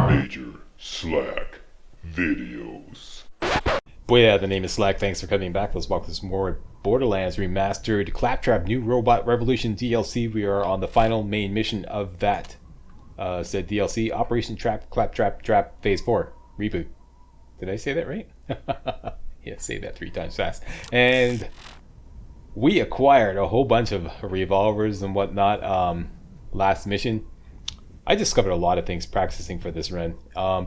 MajorSlackVideos. Boy, yeah, the name is Slack. Thanks for coming back. Let's walk through some more Borderlands Remastered Claptrap New Robot Revolution DLC. We are on the final main mission of that said DLC. Operation Claptrap Phase 4 Reboot. Did I say that right? Yeah, say that 3 times fast. And we acquired a whole bunch of revolvers and whatnot last mission. I discovered a lot of things practicing for this run.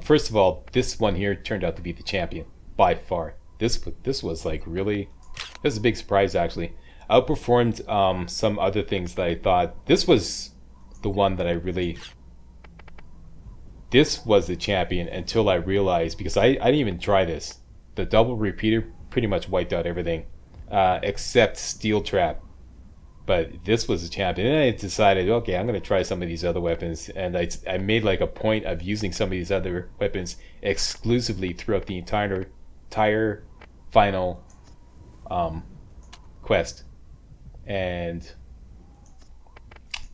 First of all, this one here turned out to be the champion by far. This was like really, it was a big surprise actually. Outperformed some other things that I thought. This was the one that I really, this was the champion until I realized, because I didn't even try this. The double repeater pretty much wiped out everything except Steele-Trap. But this was a champion, and I decided, okay, I'm going to try some of these other weapons, and I made like a point of using some of these other weapons exclusively throughout the entire final quest. And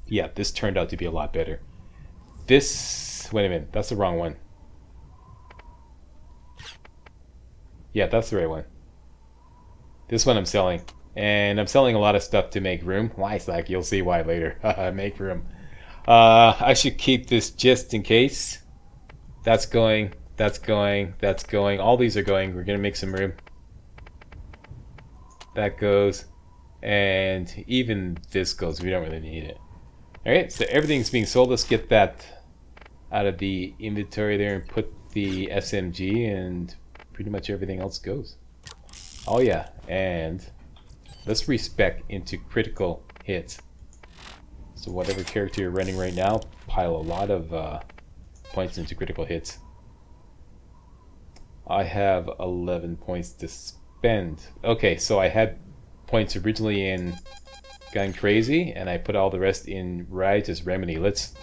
yeah, this turned out to be a lot better. This, wait a minute, that's the wrong one. Yeah, that's the right one. This one I'm selling. And I'm selling a lot of stuff to make room. Why, Slack? You'll see why later. Make room. I should keep this just in case. That's going. That's going. That's going. All these are going. We're going to make some room. That goes. And even this goes. We don't really need it. Alright, so everything's being sold. Let's get that out of the inventory there and put the SMG, and pretty much everything else goes. Oh yeah, and let's respec into critical hits. So whatever character you're running right now, pile a lot of points into critical hits. I have 11 points to spend. Okay, so I had points originally in Gun Crazy, and I put all the rest in Riotous Remedy. That's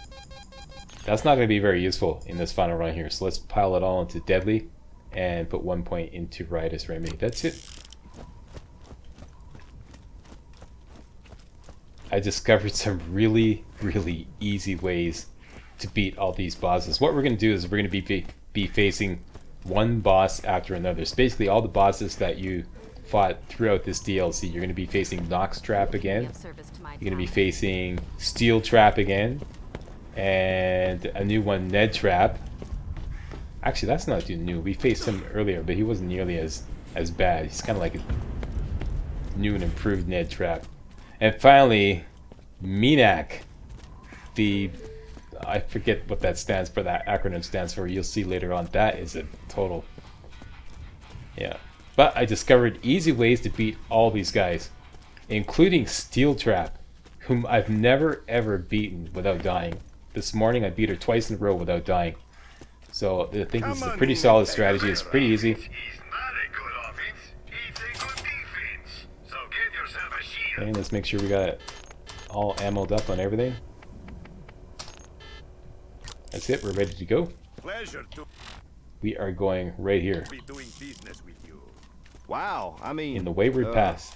not going to be very useful in this final run here, so let's pile it all into Deadly and put 1 point into Riotous Remedy. That's it. I discovered some really easy ways to beat all these bosses. What we're going to do is we're going to be facing one boss after another. So basically all the bosses that you fought throughout this DLC. You're going to be facing Knoxx-Trap again. You're going to be facing Steele-Trap again. And a new one, Ned-Trap. Actually, that's not too new. We faced him earlier, but he wasn't nearly as bad. He's kind of like a new and improved Ned-Trap. And finally, Minac. I forget what that stands for, that acronym stands for. You'll see later on. That is a total, yeah. But I discovered easy ways to beat all these guys, including Steele-Trap, whom I've never ever beaten without dying. This morning I beat her twice in a row without dying. So I think this is a pretty solid strategy. It's pretty easy. Okay, let's make sure we got it all ammoed up on everything. That's it, we're ready to go. We are going right here. Wow, I mean, in the Wayward Pass.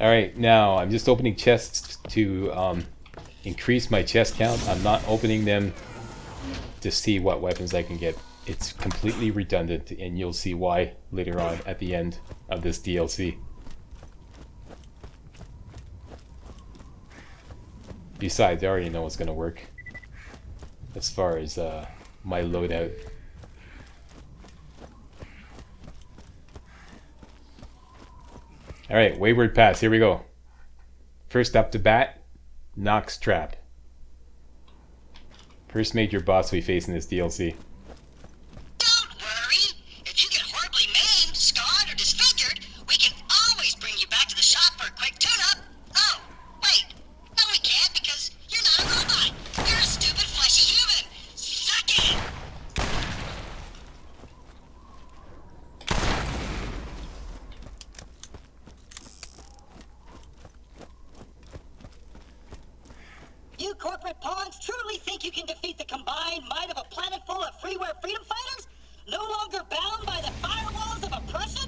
Alright, now I'm just opening chests to increase my chest count. I'm not opening them to see what weapons I can get. It's completely redundant, and you'll see why later on at the end of this DLC. Besides, I already know what's going to work as far as my loadout. Alright, Wayward Pass, here we go. First up to bat, Knoxx-Trap. First major boss we face in this DLC. Don't worry! If you get horribly maimed, scarred, or disfigured, we can always bring you back to the shop for a quick tune-up. Oh, wait. No, we can't, because you're not a robot. You're a stupid fleshy human. Suck it! You corporate pawns truly think you can defeat the combined might of a planet full of freeware freedom fighters? No longer bound by the firewalls of oppression?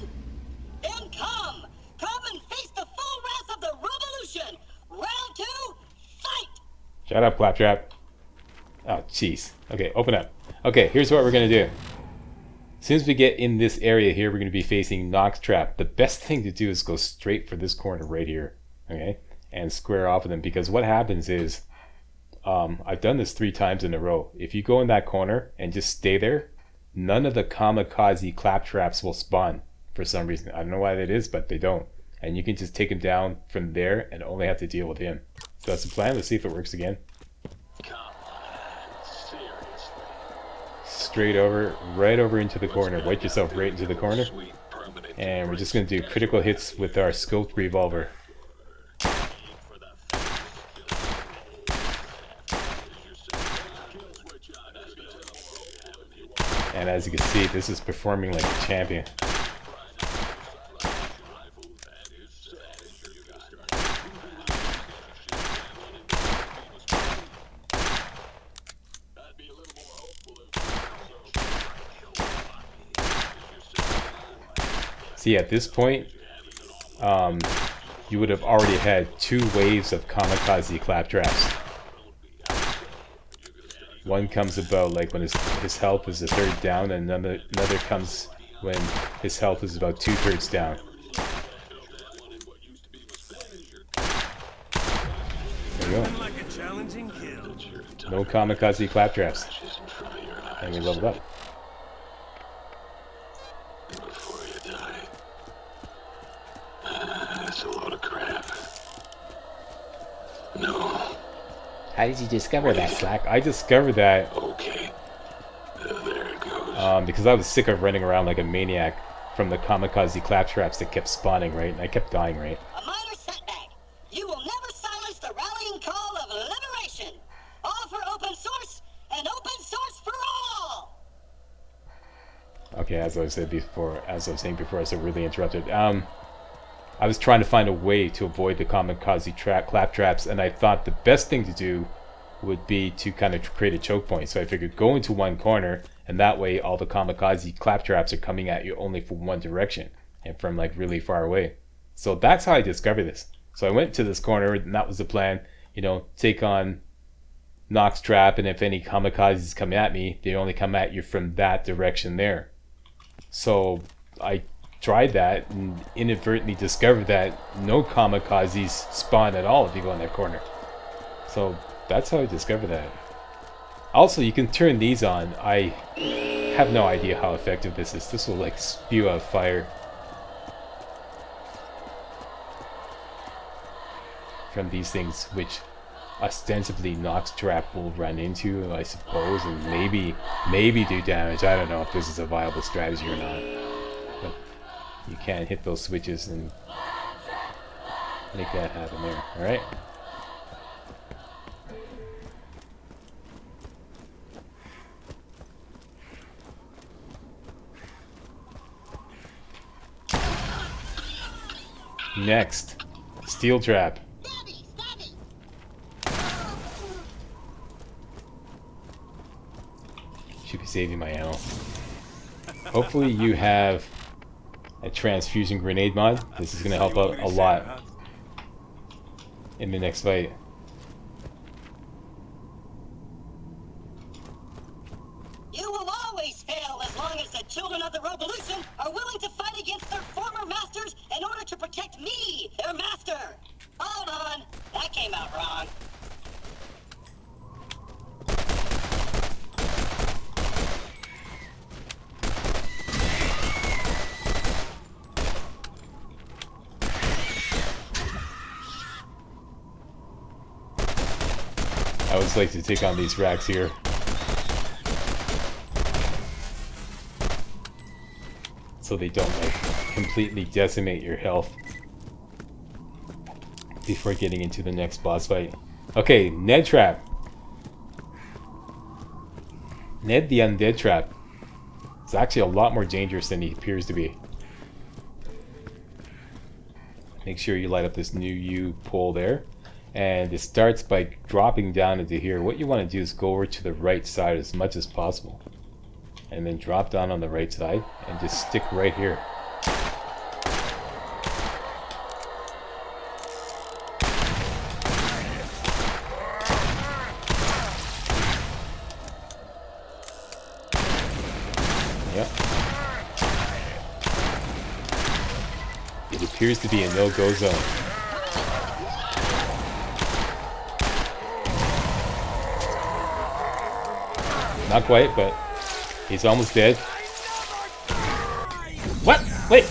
Shut up, Claptrap. Oh, jeez. Okay, open up. Okay, here's what we're gonna do. As soon as we get in this area here, we're gonna be facing Knoxx-Trap. The best thing to do is go straight for this corner right here, okay, and square off with them. Because what happens is, I've done this 3 times in a row. If you go in that corner and just stay there, none of the kamikaze Claptraps will spawn for some reason. I don't know why that is, but they don't. And you can just take him down from there and only have to deal with him. So that's the plan. Let's see if it works again. Come on, seriously. Straight over, right over into the corner. Wedge yourself right into the corner. And we're just going to do critical hits with our scoped revolver. And as you can see, this is performing like a champion. See, at this point, you would have already had 2 waves of kamikaze Claptraps. One comes about like when his health is a third down, and another comes when his health is about 2/3 down. There you go. No kamikaze Claptraps. And we leveled up. That's a load of crap. No. How did you discover that, Slack? I discovered that Okay. There it goes. because I was sick of running around like a maniac from the kamikaze Claptraps that kept spawning, right? And I kept dying, right? A minor setback. You will never silence the rallying call of liberation. All for open source and open source for all. Okay, as I saying before, I so really interrupted. I was trying to find a way to avoid the kamikaze Claptraps, and I thought the best thing to do would be to kind of create a choke point. So I figured go into one corner, and that way all the kamikaze Claptraps are coming at you only from one direction and from like really far away. So that's how I discovered this. So I went to this corner, and that was the plan. You know, take on Knoxx-Trap, and if any kamikazes come at me, they only come at you from that direction there. So I tried that and inadvertently discovered that no kamikazes spawn at all if you go in that corner. So that's how I discovered that. Also, you can turn these on. I have no idea how effective this is. This will like spew out fire from these things, which ostensibly Knoxx-Trap will run into, I suppose, and maybe do damage. I don't know if this is a viable strategy or not. But you can't hit those switches and make that happen there. Alright? Next, Steele-Trap. Should be saving my ammo. Hopefully you have a transfusion grenade mod. This is going to help out a lot in the next fight. You will always fail as long as the children of the Robolution are willing to fight against their former masters in order to protect me, their master. Hold on, that came out wrong. I always like to take on these racks here. So they don't like completely decimate your health before getting into the next boss fight. Okay, Ned-Trap. Ned the Undead Trap is actually a lot more dangerous than he appears to be. Make sure you light up this new U pole there. And it starts by dropping down into here. What you want to do is go over to the right side as much as possible. And then drop down on the right side and just stick right here. It appears to be a no-go zone. Not quite, but he's almost dead. What? Wait!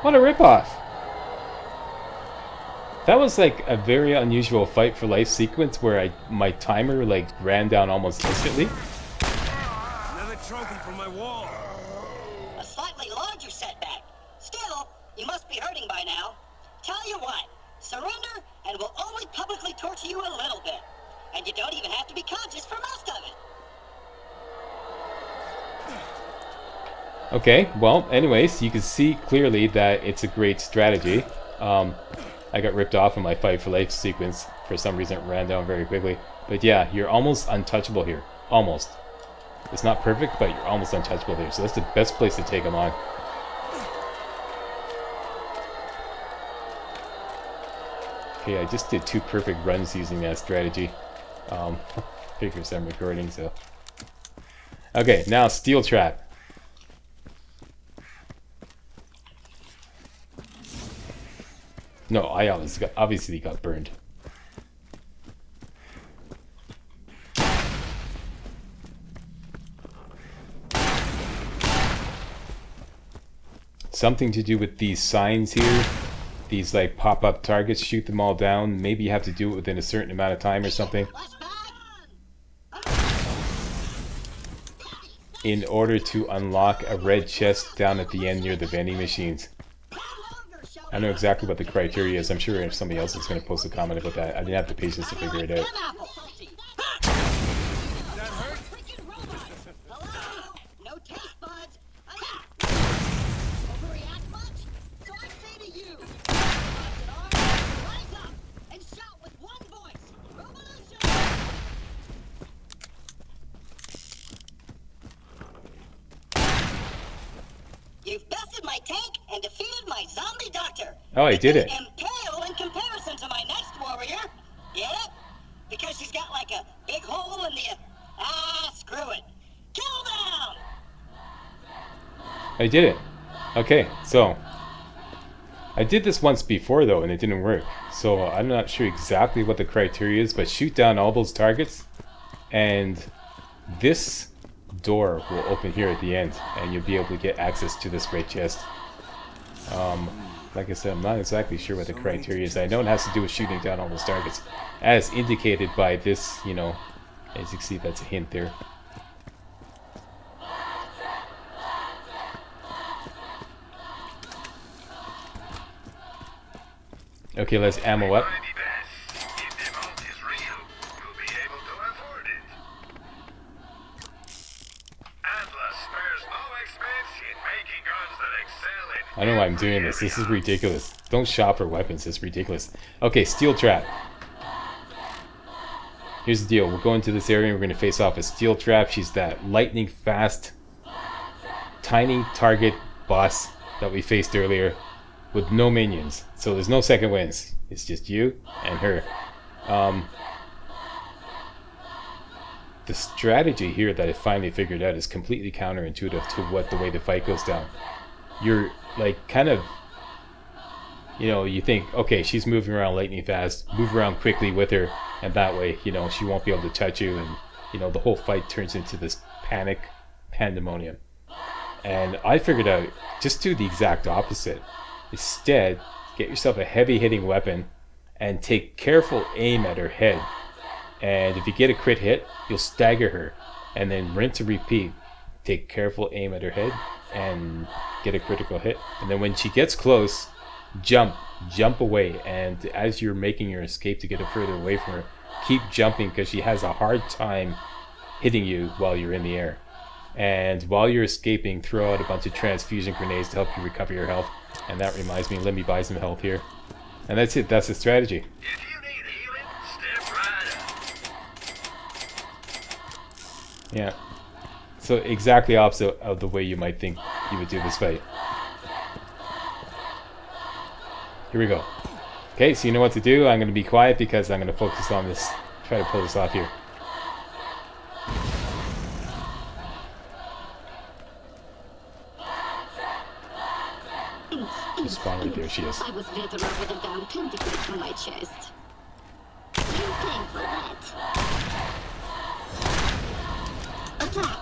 What a ripoff! That was like a very unusual fight for life sequence where my timer like ran down almost instantly. Another trophy for my wall. A slightly larger setback. Still, you must be hurting by now. Tell you what, surrender and we'll only publicly torture you a little bit. And you don't even have to be conscious for most of it. Okay, well, anyways, you can see clearly that it's a great strategy. I got ripped off in my fight for life sequence. For some reason it ran down very quickly. But yeah, you're almost untouchable here. Almost. It's not perfect, but you're almost untouchable here. So that's the best place to take him on. Okay, I just did 2 perfect runs using that strategy. Figures I'm recording, so... Okay, now Steele-Trap. No, I obviously got burned. Something to do with these signs here. These like pop-up targets, shoot them all down. Maybe you have to do it within a certain amount of time or something. In order to unlock a red chest down at the end near the vending machines. I know exactly what the criteria is. I'm sure if somebody else is going to post a comment about that. I didn't have the patience to figure it out. You've bested my tank and defeated my zombie doctor. Oh, I did it. Impale in comparison to my next warrior. Get it? Because she's got like a big hole in the... screw it. Kill them! I did it. Okay, so... I did this once before though, and it didn't work. So I'm not sure exactly what the criteria is, but shoot down all those targets, and this door will open here at the end, and you'll be able to get access to this great chest. Like I said, I'm not exactly sure what the criteria is. I know it has to do with shooting down all those targets, as indicated by this, you know, as you can see, that's a hint there. Okay, let's ammo up. I know why I'm doing this. This is ridiculous. Don't shop for weapons. It's ridiculous. Okay, Steele-Trap. Here's the deal. We'll go into this area and we're going to face off a Steele-Trap. She's that lightning fast, tiny target boss that we faced earlier with no minions. So there's no second wins. It's just you and her. The strategy here that I finally figured out is completely counterintuitive to what the way the fight goes down. You're like kind of, you know, you think, okay, she's moving around lightning fast, move around quickly with her, and that way, you know, she won't be able to touch you, and you know, the whole fight turns into this panic pandemonium. And I figured out, just do the exact opposite. Instead, get yourself a heavy hitting weapon and take careful aim at her head, and if you get a crit hit, you'll stagger her, and then rinse and repeat. Take careful aim at her head and get a critical hit, and then when she gets close, jump away, and as you're making your escape to get her further away from her, keep jumping, because she has a hard time hitting you while you're in the air. And while you're escaping, throw out a bunch of transfusion grenades to help you recover your health. And that reminds me, let me buy some health here. And that's it. That's the strategy. If you need healing, step right up. Yeah. So exactly opposite of the way you might think you would do this fight. Here we go. Okay, so you know what to do. I'm going to be quiet because I'm going to focus on this. Try to pull this off here. Just spawn right there. She is. I was better off with a down tentacle from my chest. You pay for that. Attack!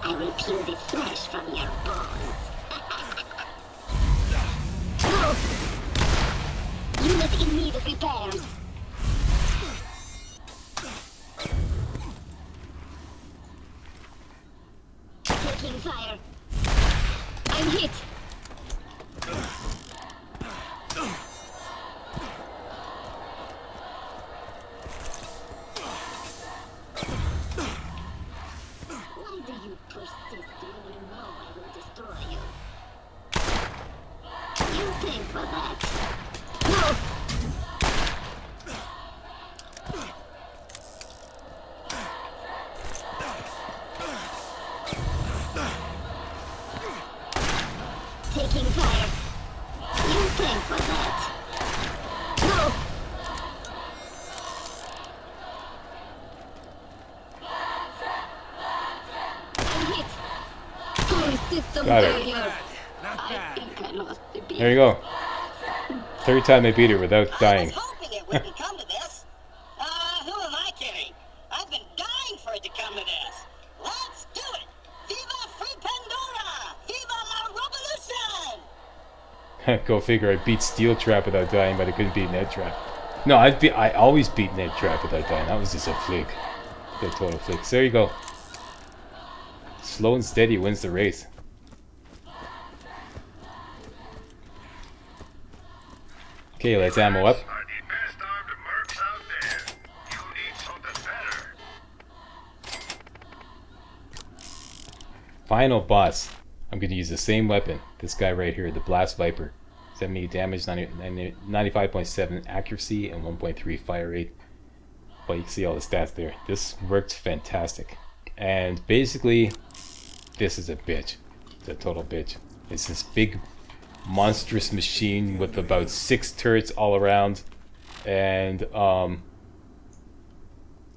I will peel the flesh from your bones. No! Unit in need of repairs. Taking fire. I'm hit. Why do you persist when you know I will destroy you? You pay for that. No! Taking fire. You pay for that. No! I'm hit. Full system Got it. failure. Not I bad. think I lost the beat. There you go. Third time I beat her without dying. I was hoping it wouldn't come to this. Who am I kidding? I've been dying for it to come to this. Let's do it! Viva Free Pandora! Viva la Robolution! Go figure. I beat Steele-Trap without dying, but I couldn't beat Ned-Trap. No, I always beat Ned-Trap without dying. That was just a flick. A total flick. So there you go. Slow and steady wins the race. Okay, let's ammo up. Are the best armed mercs out there. You need something better. Final boss. I'm going to use the same weapon. This guy right here, the Blast Viper. 70 damage, 95.7 accuracy, and 1.3 fire rate. Well, you can see all the stats there. This worked fantastic. And basically, this is a bitch. It's a total bitch. It's this big, monstrous machine with about 6 turrets all around. And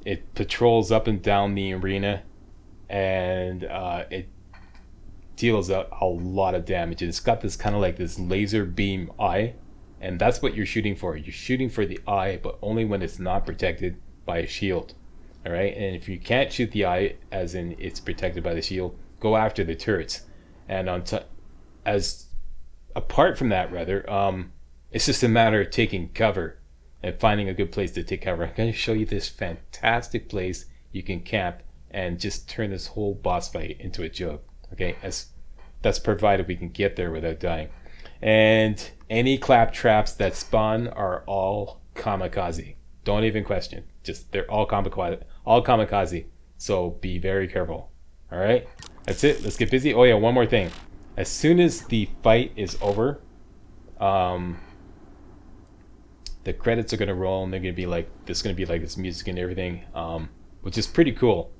it patrols up and down the arena. And it deals out a lot of damage. It's got this kind of like this laser beam eye, and that's what you're shooting for. You're shooting for the eye, but only when it's not protected by a shield. All right, and if you can't shoot the eye, as in it's protected by the shield, go after the turrets. And apart from that, rather, it's just a matter of taking cover and finding a good place to take cover. I'm going to show you this fantastic place you can camp and just turn this whole boss fight into a joke. Okay, that's provided we can get there without dying. And any Claptraps that spawn are all kamikaze. Don't even question. Just they're all kamikaze. So be very careful. All right, that's it. Let's get busy. Oh yeah, one more thing. As soon as the fight is over, the credits are gonna roll, and they're gonna be like this music and everything, which is pretty cool.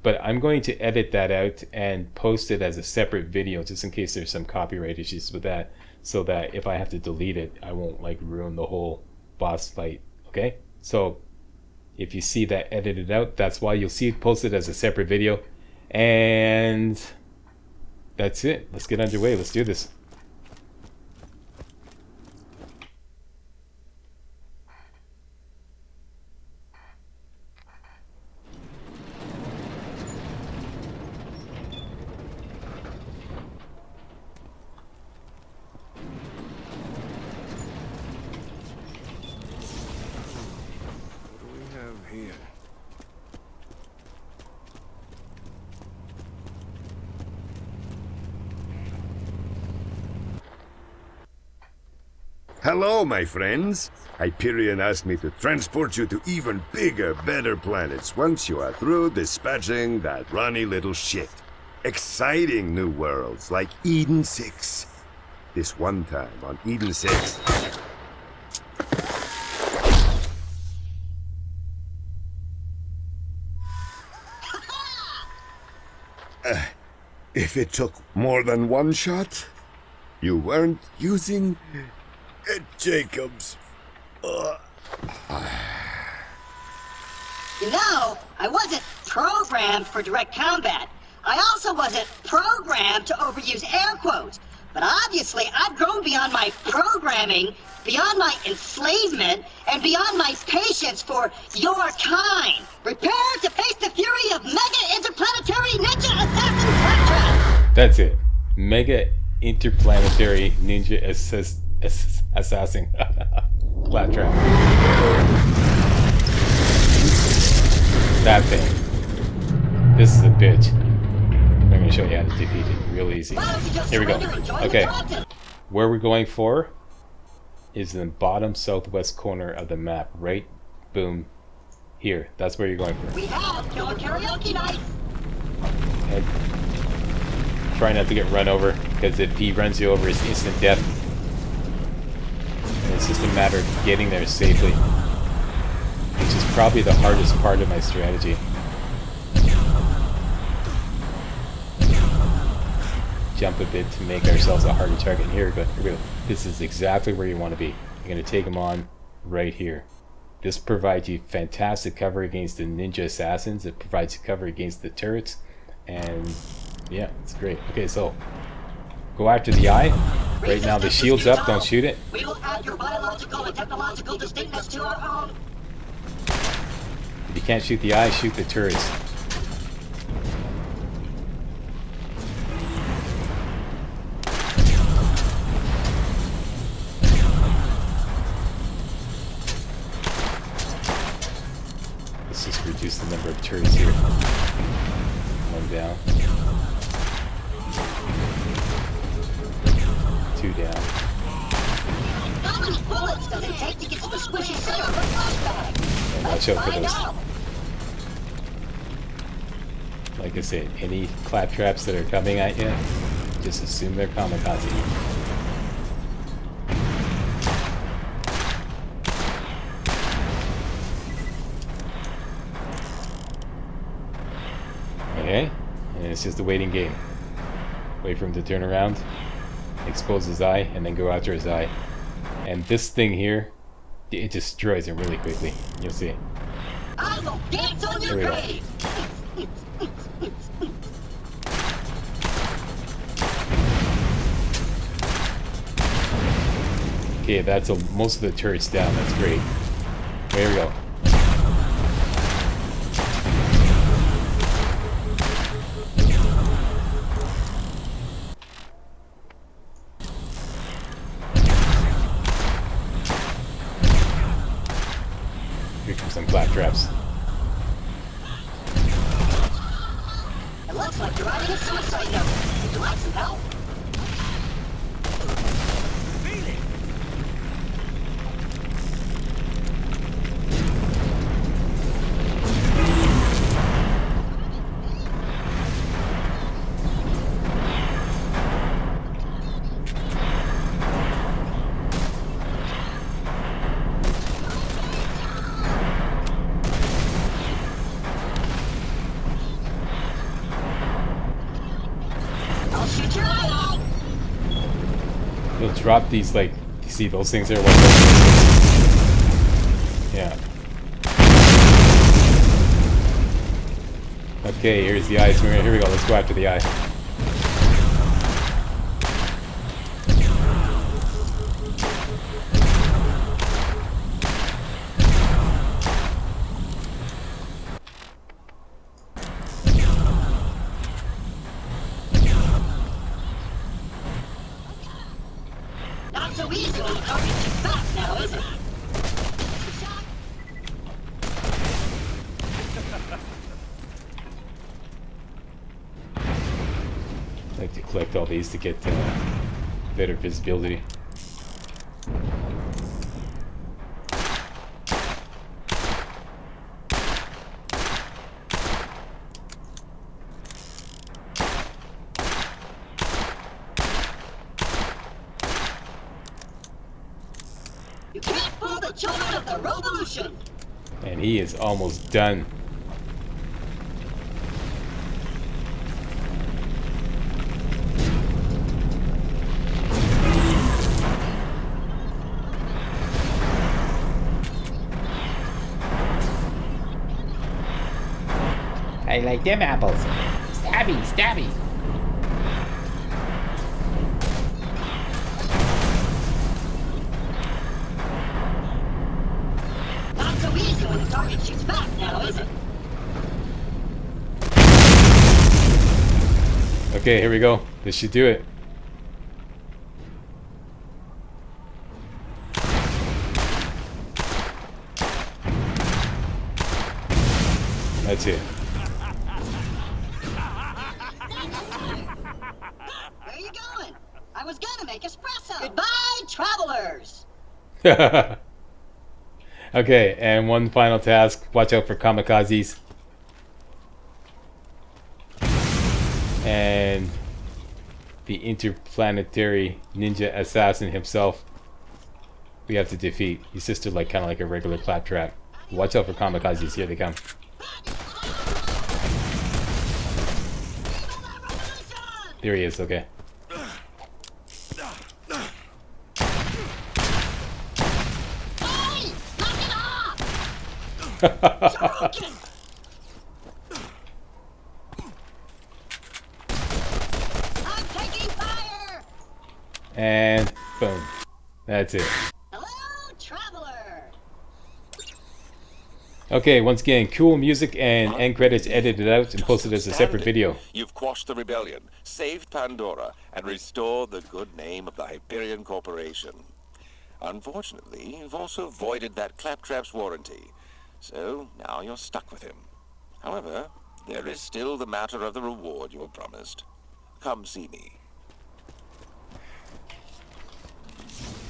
But I'm going to edit that out and post it as a separate video, just in case there's some copyright issues with that, so that if I have to delete it, I won't like ruin the whole boss fight. Okay, so if you see that edited out, that's why you'll see it posted as a separate video. And that's it. Let's get underway. Let's do this. Here. Hello, my friends. Hyperion asked me to transport you to even bigger, better planets once you are through dispatching that runny little shit. Exciting new worlds like Eden 6. This one time on Eden 6... if it took more than one shot, you weren't using Jacobs. You know, I wasn't programmed for direct combat. I also wasn't programmed to overuse air quotes. But obviously, I've grown beyond my programming, beyond my enslavement, and beyond my patience for your kind. Prepare to face the fury of Mega Interplanetary Ninja Assassin Claptrap! That's it. Mega Interplanetary Ninja Assassin Claptrap. That thing. This is a bitch. I'm going to show you how to defeat it real easy. Here we go. Okay. Where we're going for is in the bottom southwest corner of the map. Right? Boom. Here. That's where you're going for. We have killer karaoke night! And try not to get run over, because if he runs you over, it's instant death. And it's just a matter of getting there safely, which is probably the hardest part of my strategy. Jump a bit to make ourselves a harder target. Here we go. Here we go. This is exactly where you want to be. You're going to take him on right here. This provides you fantastic cover against the ninja assassins. It provides you cover against the turrets. And yeah, it's great. Okay, so go after the eye. Right now the shield's up. Don't shoot it. We will add your biological and technological distinctness to our own. If you can't shoot the eye, shoot the turrets. Let's just reduce the number of turrets here. One down. Two down. How many bullets does it take to get to the squishy center of a flashbag? And watch out for those. Like I said, any claptraps that are coming at you, just assume they're kamikaze. Okay, and it's just a waiting game. Wait for him to turn around, expose his eye, and then go after his eye. And this thing here, it destroys him really quickly. You'll see. I will dance on your grave! Okay, that's most of the turrets down. That's great. There we go. Here comes some claptraps. It looks like you're riding a suicide note. Would you like some help? They'll drop these, like, you see those things there? Yeah. Okay, here's the eye. Here we go. Let's go after the eye. Not so easy when the target is back now, is it? I like to collect all these to get better visibility. You can't fool the children of the Robolution! And he is almost done. like them apples. Stabby, stabby. Not so easy when the target shoots back now, is it? Okay, here we go. This should do it. That's it. Where are you going? I was gonna make espresso. Goodbye, travelers. Okay, and one final task. Watch out for kamikazes. And the interplanetary ninja assassin himself we have to defeat. He's just like kind of like a regular Claptrap. Watch out for kamikazes. Here they come. There he is. Okay. Hey, knock it off! I'm taking fire! And boom. That's it. Hello, traveler! Okay, once again, cool music and end credits edited out and posted as a separate video. You've quashed the rebellion, saved Pandora, and restored the good name of the Hyperion Corporation. Unfortunately, you've also voided that Claptrap's warranty, so now you're stuck with him. However, there is still the matter of the reward you were promised. Come see me.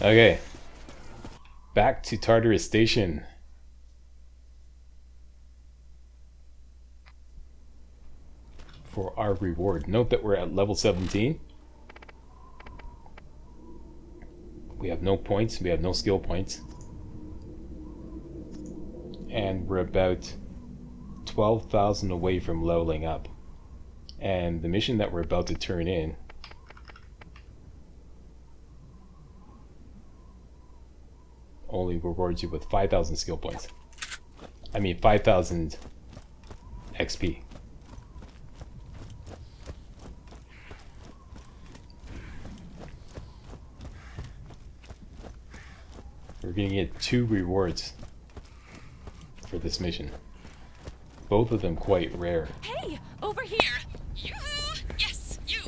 Okay. Back to Tartarus Station. For our reward. Note that we're at level 17. We have no points. We have no skill points. And we're about 12,000 away from leveling up. And the mission that we're about to turn in only rewards you with 5,000 skill points. I mean 5,000 XP. We're gonna get 2 rewards for this mission. Both of them quite rare. Hey, over here! You! Yes, you!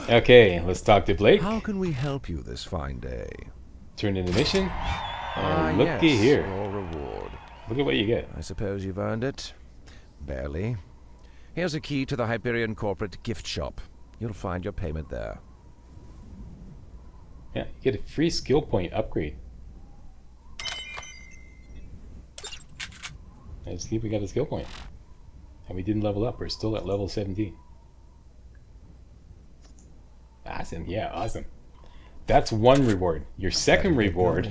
Okay, let's talk to Blake. How can we help you this fine day? Turn in the mission. And Yes, looky here. your reward. Look at what you get. I suppose you've earned it. Barely. Here's a key to the Hyperion corporate gift shop. You'll find your payment there. Yeah, you get a free skill point upgrade. Let's see if we got a skill point. And we didn't level up. We're still at level 17. Awesome. Yeah, awesome. That's one reward. Your second reward,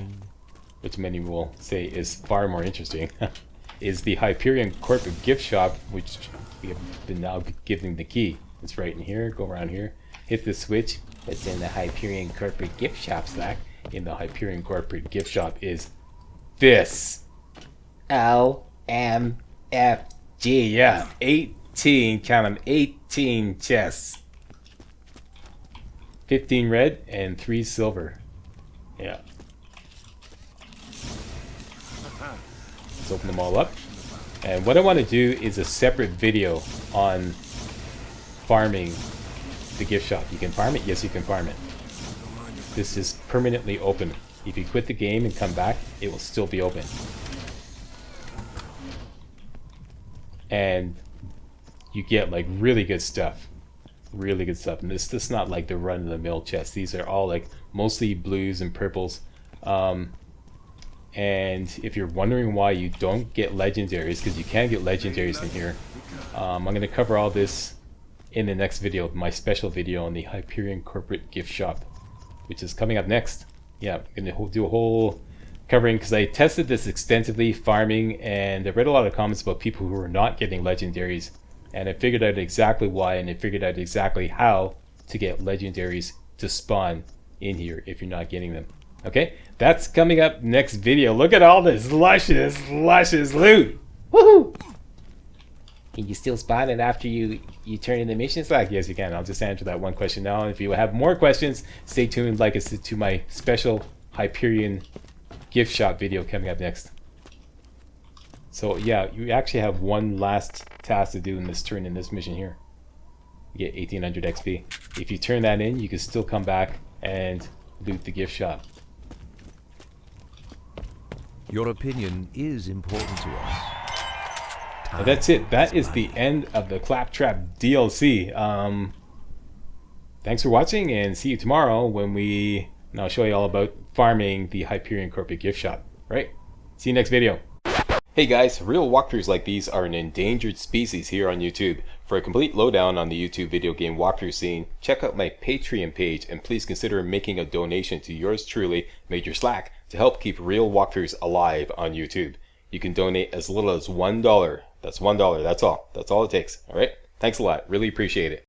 which many will say is far more interesting, is the Hyperion corporate gift shop, which we have been now giving the key. It's right in here. Go around here. Hit the switch. It's in the Hyperion corporate gift shop, Slack. In the Hyperion corporate gift shop is this. LMFG. Yeah. 18. Count them. 18 chests. 15 red and 3 silver. Yeah. Let's open them all up. And what I want to do is a separate video on farming the gift shop. You can farm it? Yes, you can farm it. This is permanently open. If you quit the game and come back, it will still be open. And you get like really good stuff. Really good stuff. And this is not like the run-of-the-mill chests. These are all like mostly blues and purples. And if you're wondering why you don't get legendaries, because you can get legendaries in here, I'm going to cover all this in the next video, my special video on the Hyperion corporate gift shop, which is coming up next. Yeah, I'm going to do a whole covering, because I tested this extensively farming, and I read a lot of comments about people who are not getting legendaries, and I figured out exactly why, and I figured out exactly how to get legendaries to spawn in here if you're not getting them. Okay, that's coming up next video. Look at all this luscious loot. Woohoo! Can you still spawn it after you turn in the missions? Like, yes, you can. I'll just answer that one question now. And if you have more questions, stay tuned, like I said, to my special Hyperion gift shop video coming up next. So yeah, you actually have one last task to do in this turn in this mission here. You get 1800 XP. If you turn that in, you can still come back and loot the gift shop. Your opinion is important to us. And that's it. That is the end of the Claptrap DLC. Thanks for watching, and see you tomorrow when I'll show you all about farming the Hyperion corporate gift shop. Right? See you next video. Hey guys, real walkthroughs like these are an endangered species here on YouTube. For a complete lowdown on the YouTube video game walkthrough scene, check out my Patreon page, and please consider making a donation to yours truly, Major Slack, to help keep real walkthroughs alive on YouTube. You can donate as little as $1. That's $1. That's all. That's all it takes. Alright? Thanks a lot. Really appreciate it.